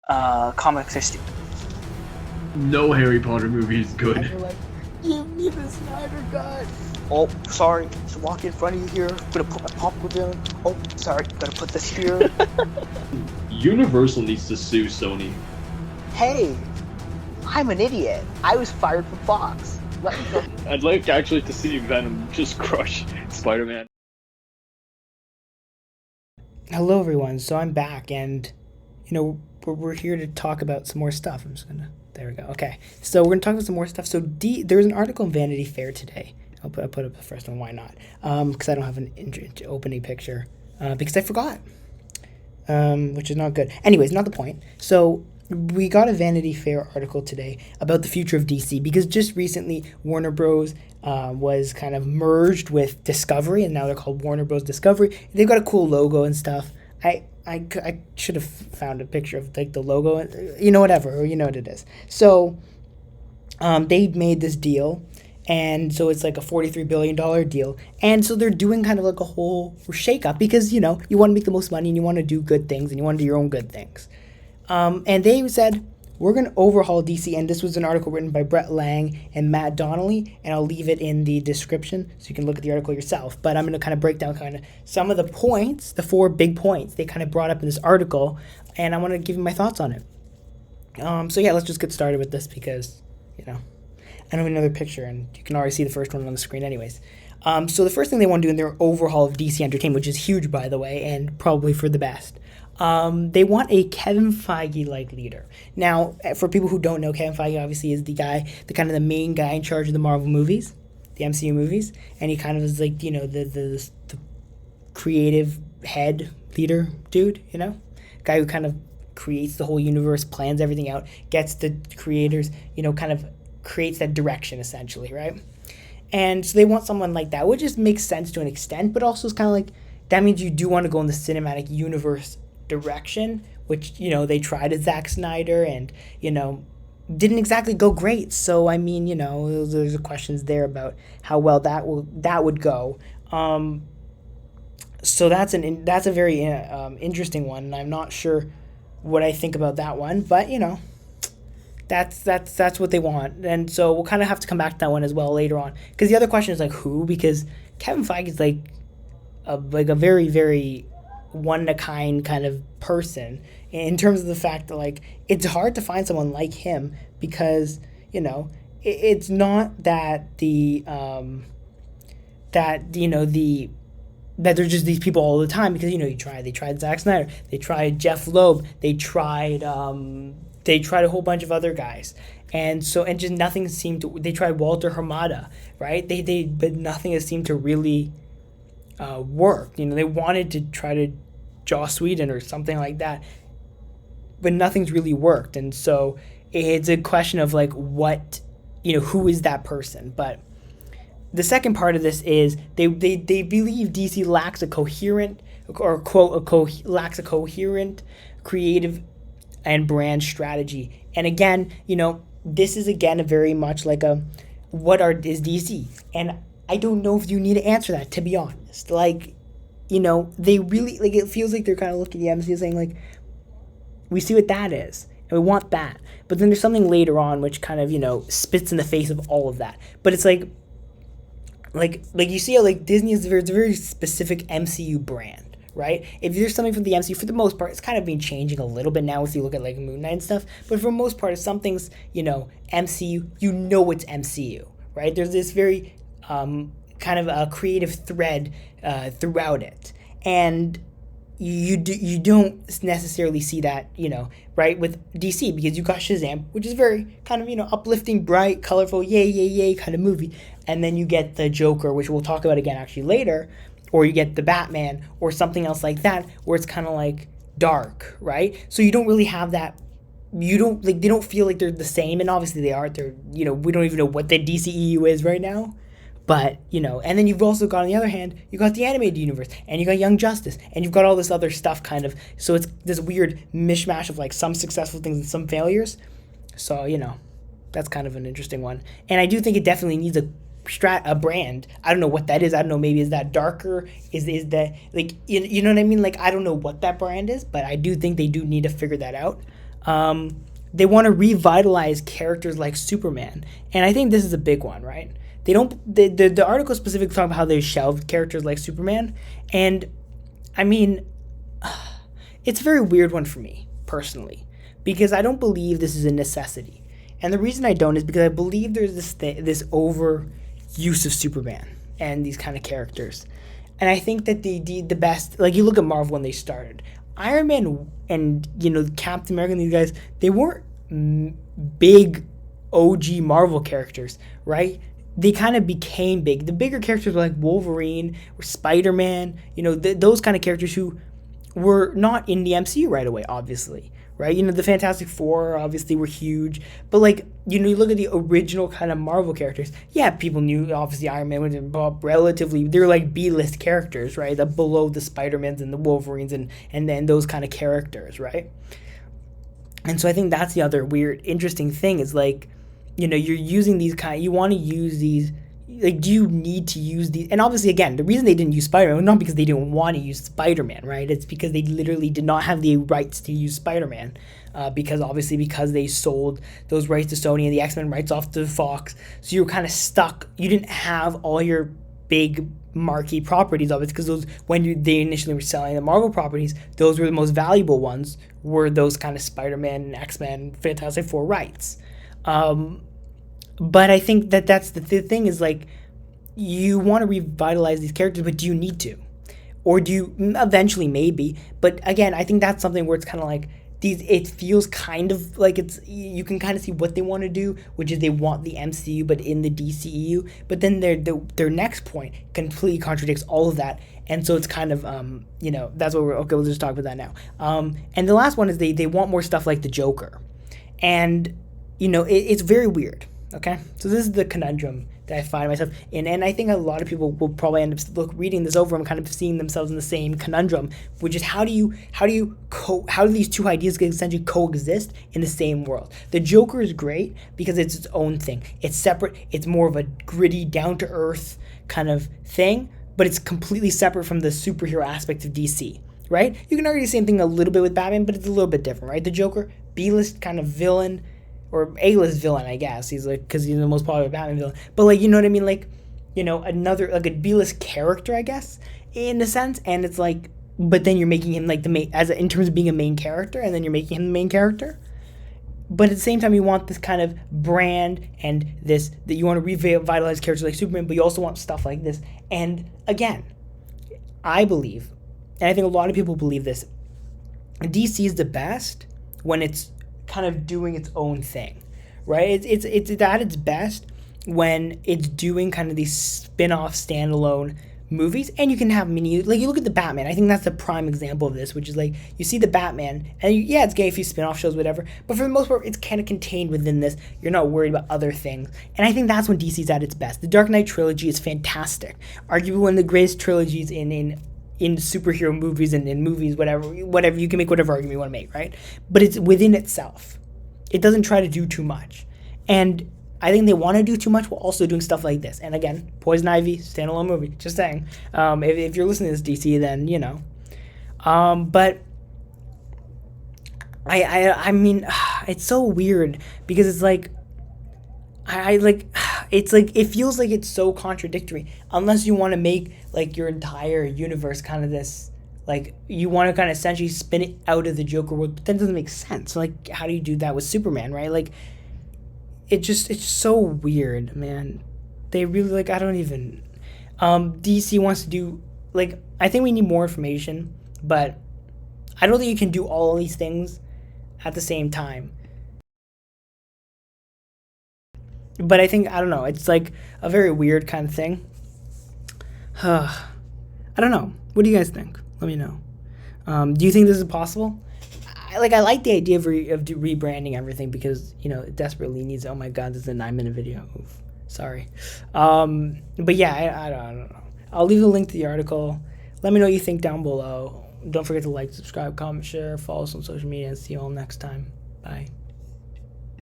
comics are stupid. No Harry Potter movie is good. And you're like, give me the Snyder Cut. Oh, sorry, just walk in front of you here. Gonna put my popcorn down. Oh, sorry, gotta put this here. Universal needs to sue Sony. Hey, I'm an idiot. I was fired from Fox. Let me go. I'd like actually to see Venom just crush Spider-Man. Hello everyone, so I'm back and, we're here to talk about some more stuff. There we go, okay. So we're gonna talk about some more stuff. So there was an article in Vanity Fair today. I'll put up the first one, why not? Because I don't have an opening picture, because I forgot, which is not good. Anyways, not the point. So we got a Vanity Fair article today about the future of DC, because just recently Warner Bros. Was kind of merged with Discovery, and now they're called Warner Bros. Discovery. They've got a cool logo and stuff. I should have found a picture of like the logo, whatever, or you know what it is. So they made this deal, and so it's like a $43 billion deal, and so they're doing kind of like a whole shake-up because, you want to make the most money and you want to do good things and you want to do your own good things. And they said, we're going to overhaul DC, and this was an article written by Brett Lang and Matt Donnelly, and I'll leave it in the description so you can look at the article yourself. But I'm going to kind of break down kind of some of the points, the 4 big points they kind of brought up in this article, and I want to give you my thoughts on it. So yeah, let's just get started with this because, I don't have another picture, and you can already see the first one on the screen anyways. So the first thing they want to do in their overhaul of DC Entertainment, which is huge, by the way, and probably for the best, they want a Kevin Feige-like leader. Now, for people who don't know, Kevin Feige obviously is the main guy in charge of the Marvel movies, the MCU movies, and he kind of is like, the creative head leader dude, guy who kind of creates the whole universe, plans everything out, gets the creators, kind of creates that direction essentially, right? And so they want someone like that, which just makes sense to an extent, but also is kind of like, that means you do want to go in the cinematic universe direction, which, they tried at Zack Snyder and, didn't exactly go great. So, I mean, there's questions there about how well that would go. So that's a very interesting one, and I'm not sure what I think about that one, but, that's what they want. And so we'll kind of have to come back to that one as well later on, because the other question is like who, because Kevin Feige is like a very, very one-of-a-kind kind of person in terms of the fact that like it's hard to find someone like him because it's not that that there's just these people all the time, because they tried Zack Snyder, they tried Jeff Loeb, they tried a whole bunch of other guys, and just nothing seemed to. They tried Walter Hamada, right? But nothing has seemed to really work. They wanted to try to Joss Whedon or something like that, but nothing's really worked. And so it's a question of like what, who is that person? But the second part of this is they believe DC lacks a coherent, or quote, lacks a coherent creative and brand strategy. And again, this is again a very much like is DC? And I don't know if you need to answer that, to be honest. Like, they really, like, it feels like they're kind of looking at the MCU saying, like, we see what that is, and we want that. But then there's something later on which kind of, spits in the face of all of that. But it's like you see how, like, Disney is a very specific MCU brand, right? If there's something from the MCU, for the most part, it's kind of been changing a little bit now if you look at, like, Moon Knight and stuff. But for the most part, if something's, MCU, it's MCU, right? There's this very kind of a creative thread throughout it, and you don't necessarily see that, right, with DC, because you got Shazam, which is very kind of, uplifting, bright, colorful, yay kind of movie, and then you get the Joker, which we'll talk about again actually later, or you get the Batman or something else like that, where it's kind of like dark, right? So you don't really have that. They don't feel like they're the same, and obviously they are. They're, we don't even know what the DCEU is right now. But, and then you've also got, on the other hand, you got the animated universe, and you got Young Justice, and you've got all this other stuff kind of. So it's this weird mishmash of, like, some successful things and some failures. So, that's kind of an interesting one. And I do think it definitely needs a brand. I don't know what that is. I don't know, maybe is that darker? Is that, like, you know what I mean? Like, I don't know what that brand is, but I do think they do need to figure that out. They want to revitalize characters like Superman, and I think this is a big one, right? They don't. The article specifically talk about how they shelved characters like Superman, and I mean, it's a very weird one for me personally, because I don't believe this is a necessity, and the reason I don't is because I believe there's this overuse of Superman and these kind of characters, and I think that the best, like you look at Marvel when they started, Iron Man and Captain America and these guys, they weren't big OG Marvel characters, right? They kind of became big. The bigger characters were like Wolverine or Spider-Man, those kind of characters who were not in the MCU right away, obviously, right? The Fantastic Four obviously were huge, but you look at the original kind of Marvel characters. Yeah, people knew obviously Iron Man was relatively, they're like B-list characters, right? Below the Spider-Mans and the Wolverines and then those kind of characters, right? And so I think that's the other weird, interesting thing is you're using these you want to use these, do you need to use these? And obviously, again, the reason they didn't use Spider-Man was not because they didn't want to use Spider-Man, right? It's because they literally did not have the rights to use Spider-Man, because they sold those rights to Sony and the X-Men rights off to Fox. So you were kind of stuck. You didn't have all your big marquee properties of it, because those, they initially were selling the Marvel properties, those were the most valuable ones, were those kind of Spider-Man, X-Men, Fantastic Four rights. But I think that's the thing is you want to revitalize these characters, but do you need to? Or do you eventually maybe? But again, I think that's something where it's kind of it feels kind of like you can kind of see what they want to do, which is they want the MCU but in the DCEU. But then their next point completely contradicts all of that. And so it's kind of, that's what we'll just talk about that now. And the last one is they want more stuff like the Joker. And, it's very weird. Okay, so this is the conundrum that I find myself in, and I think a lot of people will probably end up reading this over and kind of seeing themselves in the same conundrum, which is how do these two ideas essentially coexist in the same world? The Joker is great because it's its own thing. It's separate. It's more of a gritty, down to earth kind of thing, but it's completely separate from the superhero aspect of DC. Right? You can argue the same thing a little bit with Batman, but it's a little bit different, right? The Joker, B-list kind of villain. Or A-list villain, I guess. He's because he's the most popular Batman villain. But you know what I mean? Another a B-list character, I guess, in a sense. And it's but then you're making him the main, in terms of being a main character, and then you're making him the main character. But at the same time, you want this kind of brand and that you want to revitalize characters like Superman, but you also want stuff like this. And again, I believe, and I think a lot of people believe this, DC is the best when it's kind of doing its own thing, right? It's at its best when it's doing kind of these spin-off standalone movies, and you can have you look at the Batman. I think that's the prime example of this, which is you see the Batman, and it's getting a few spin-off shows, whatever, but for the most part, it's kind of contained within this. You're not worried about other things, and I think that's when DC's at its best. The Dark Knight trilogy is fantastic, arguably one of the greatest trilogies in superhero movies and in movies, whatever you can make whatever argument you want to make, right? But it's within itself. It doesn't try to do too much. And I think they want to do too much while also doing stuff like this. And again, Poison Ivy, standalone movie, just saying. If you're listening to this, DC, then, But I mean, it's so weird because it's it feels like it's so contradictory unless you want to make your entire universe kind of this, you want to kind of essentially spin it out of the Joker world, but that doesn't make sense. So how do you do that with Superman, right? It's so weird, man. They really I don't even DC wants to do I think we need more information, but I don't think you can do all of these things at the same time. But I think, I don't know, it's a very weird kind of thing. I don't know. What do you guys think? Let me know. Do you think this is possible? I like the idea of rebranding everything because, it desperately needs, oh my god, this is a 9-minute video. Oof. Sorry. But yeah, I don't know. I'll leave a link to the article. Let me know what you think down below. Don't forget to subscribe, comment, share, follow us on social media, and see you all next time. Bye.